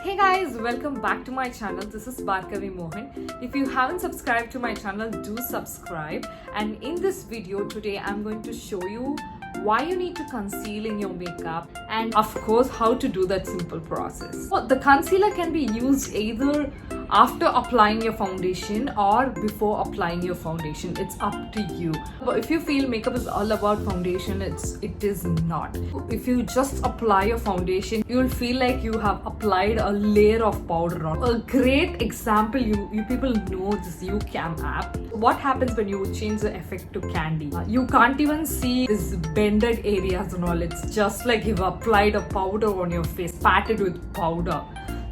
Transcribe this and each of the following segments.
Hey guys, welcome back to my channel. This is Bhargavi Mohan. If you haven't subscribed to my channel, do subscribe. And in this video today, I'm going to show you why you need to conceal in your makeup and of course how to do that simple process. So the concealer can be used either after applying your foundation or before applying your foundation. It's up to you. But if you feel makeup is all about foundation, it is not. If you just apply your foundation, you'll feel like you have applied a layer of powder on. A great example, you people know this YouCam app. What happens when you change the effect to candy? You can't even see this bended areas and all. It's just like you've applied a powder on your face, patted with powder.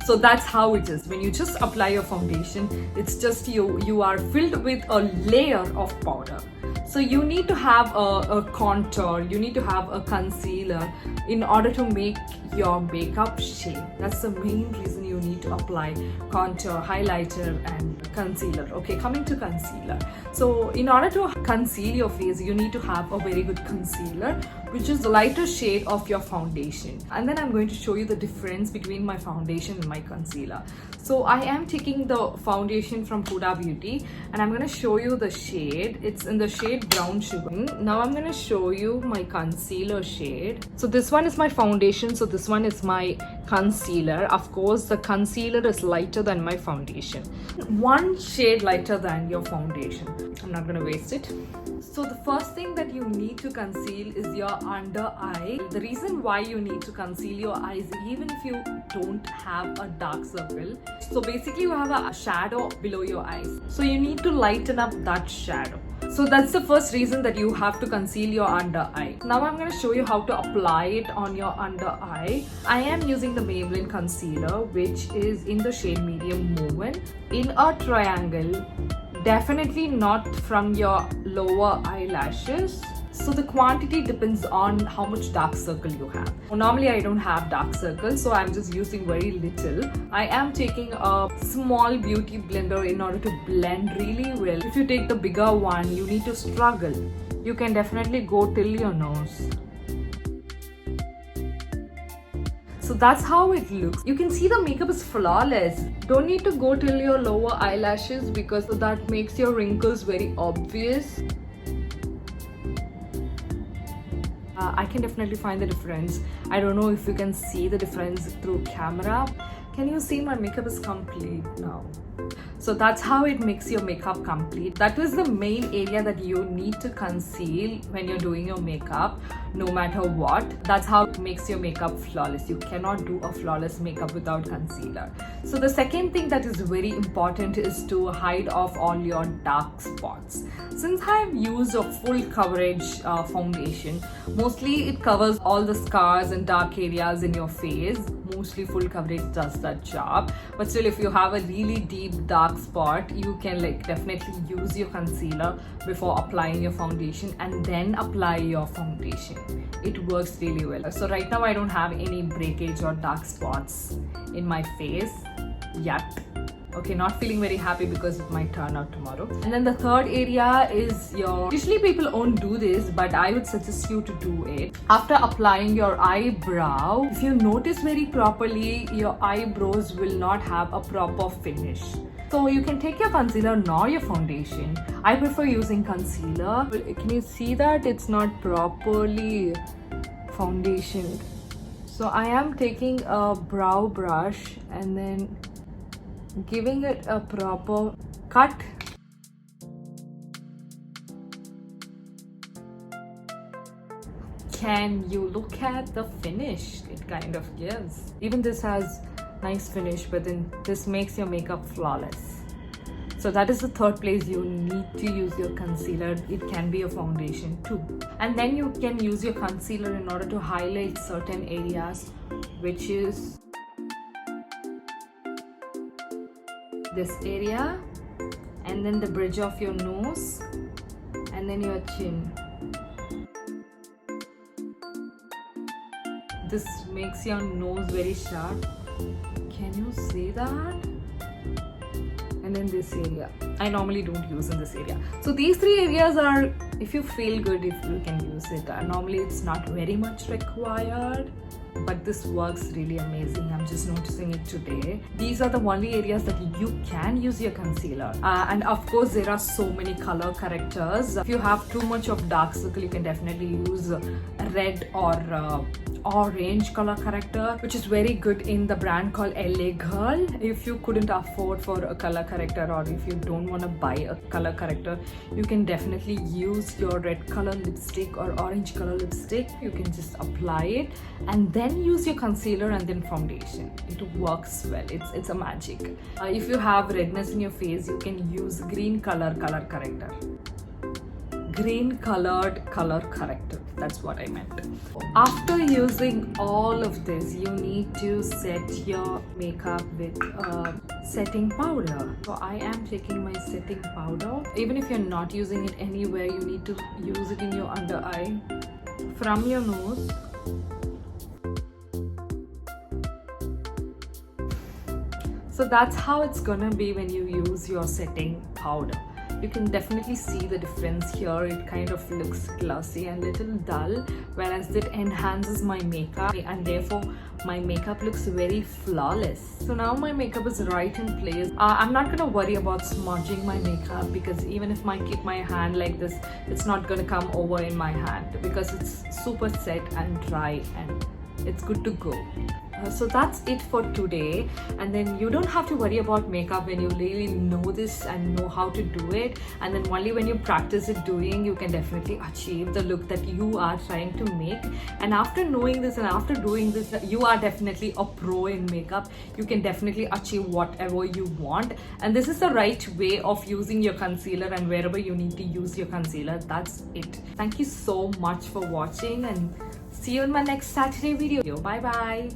So that's how it is. When you just apply your foundation, it's just you are filled with a layer of powder. So you need to have a contour, you need to have a concealer in order to make your makeup shape. That's the main reason you need to apply contour, highlighter and concealer. Okay, coming to concealer. So in order to conceal your face, you need to have a very good concealer, which is the lighter shade of your foundation. And then I'm going to show you the difference between my foundation and my concealer. So I am taking the foundation from Huda Beauty and I'm going to show you the shade. It's in the shade Brown Sugar. Now I'm going to show you my concealer shade. So this one is my foundation. So this one is my concealer. Of course, the concealer is lighter than my foundation. One shade lighter than your foundation. I'm not going to waste it. So the first thing that you need to conceal is your under eye. The reason why you need to conceal your eyes, even if you don't have a dark circle. So basically you have a shadow below your eyes. So you need to lighten up that shadow. So that's the first reason that you have to conceal your under eye. Now I'm going to show you how to apply it on your under eye. I am using the Maybelline concealer, which is in the shade Medium Movement in a triangle. Definitely not from your lower eyelashes. So the quantity depends on how much dark circle you have. Normally I don't have dark circles, so I'm just using very little. I am taking a small beauty blender in order to blend really well. If you take the bigger one, you need to struggle. You can definitely go till your nose. So that's how it looks. You can see the makeup is flawless. Don't need to go till your lower eyelashes because that makes your wrinkles very obvious. I can definitely find the difference. I don't know if you can see the difference through camera. Can you see my makeup is complete now? So that's how it makes your makeup complete. That is the main area that you need to conceal when you're doing your makeup, no matter what. That's how it makes your makeup flawless. You cannot do a flawless makeup without concealer. So the second thing that is very important is to hide off all your dark spots. Since I have used a full coverage foundation, mostly it covers all the scars and dark areas in your face. Mostly full coverage does that job. But still, if you have a really deep dark spot, you can definitely use your concealer before applying your foundation and then apply your foundation. It works really well. So right now I don't have any breakage or dark spots in my face yet. Okay, not feeling very happy because it might turn out tomorrow. And then the third area is usually people won't do this, but I would suggest you to do it. After applying your eyebrow, if you notice very properly, your eyebrows will not have a proper finish. So you can take your concealer nor your foundation. I prefer using concealer. Can you see that it's not properly foundationed? So I am taking a brow brush and then giving it a proper cut. Can you look at the finish it kind of gives? Even this has nice finish, but then this makes your makeup flawless. So that is the third place you need to use your concealer. It can be a foundation too. And then you can use your concealer in order to highlight certain areas, which is this area, and then the bridge of your nose, and then your chin. This makes your nose very sharp. Can you see that? And then this area. I normally don't use in this area. So these three areas are, if you feel good, if you can use it. Normally it's not very much required. but this works really amazing. I'm just noticing it today. These are the only areas that you can use your concealer. And of course, there are so many color correctors. If you have too much of dark circle, you can definitely use red or orange color corrector, which is very good in the brand called LA Girl. If you couldn't afford for a color corrector, or if you don't want to buy a color corrector, you can definitely use your red color lipstick or orange color lipstick. You can just apply it and then use your concealer and then foundation. It works well. It's a magic. If you have redness in your face, you can use green color corrector. Green colored color corrector, that's what I meant. After using all of this, you need to set your makeup with setting powder. So I am taking my setting powder. Even if you're not using it anywhere, you need to use it in your under eye, from your nose, so that's how it's gonna be when you use your setting powder. You can definitely see the difference here. It kind of looks glossy and little dull, whereas it enhances my makeup and therefore my makeup looks very flawless. So now my makeup is right in place. I'm not gonna worry about smudging my makeup, because even if I keep my hand like this, it's not gonna come over in my hand because it's super set and dry and it's good to go. So that's it for today, and then you don't have to worry about makeup when you really know this and know how to do it, and then only when you practice it doing, you can definitely achieve the look that you are trying to make. And after knowing this and after doing this, you are definitely a pro in makeup. You can definitely achieve whatever you want, and this is the right way of using your concealer, and wherever you need to use your concealer, that's it. Thank you so much for watching, and see you in my next Saturday video. Bye bye.